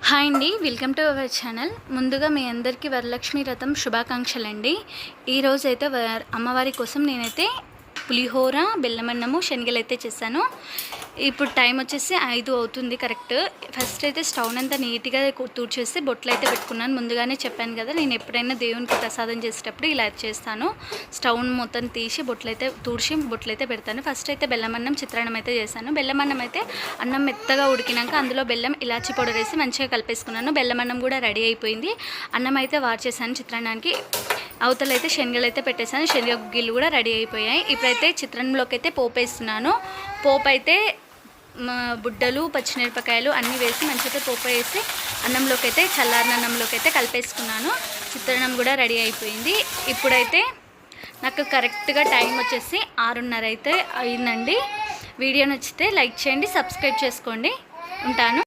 Hi అండి, welcome to our channel. ముందుగా మీ అందరికీ వరలక్ష్మి వ్రతం శుభాకాంక్షలండి. ఈరోజు అయితే అమ్మవారి కోసం నేనైతే పులిహోర, బెల్లమన్నము, శనగలు అయితే చేశాను. ఇప్పుడు టైం వచ్చేసి 5 అవుతుంది కరెక్ట్. ఫస్ట్ అయితే స్టవ్ అంతా నీట్గా తుడిచేసి బొట్లు అయితే పెట్టుకున్నాను. ముందుగానే చెప్పాను కదా, నేను ఎప్పుడైనా దేవునికి ప్రసాదం చేసేటప్పుడు ఇలా చేస్తాను. స్టవ్ మొత్తం తీసి తుడిచి బొట్లయితే పెడతాను. ఫస్ట్ అయితే బెల్లమన్నం, చిత్రాన్నం అయితే చేశాను. బెల్లమన్నం అయితే అన్నం మెత్తగా ఉడికినాక అందులో బెల్లం, ఇలాచి పౌడర్ వేసి మంచిగా కలిపేసుకున్నాను. బెల్లమన్నం కూడా రెడీ అయిపోయింది. అన్నం అయితే వార్చేసాను చిత్రాన్నానికి. అవతల అయితే శనగలు అయితే పెట్టేసాను. శనగ గుగ్గిళ్ళు కూడా రెడీ అయిపోయాయి. ఇప్పుడైతే చిత్రాన్నంలోకి అయితే పోపు వేస్తున్నాను. పోపు అయితే బుడ్డలు, పచ్చిమిరపకాయలు అన్నీ వేసి మంచిగా పోపు వేసి అన్నంలోకి అయితే చల్లారిన అన్నంలోకి అయితే కలిపేసుకున్నాను. చిత్రాన్నం కూడా రెడీ అయిపోయింది. ఇప్పుడైతే నాకు కరెక్ట్గా టైం వచ్చేసి 6:30 అయితే అయిందండి. వీడియో నచ్చితే లైక్ చేయండి, సబ్స్క్రైబ్ చేసుకోండి. ఉంటాను.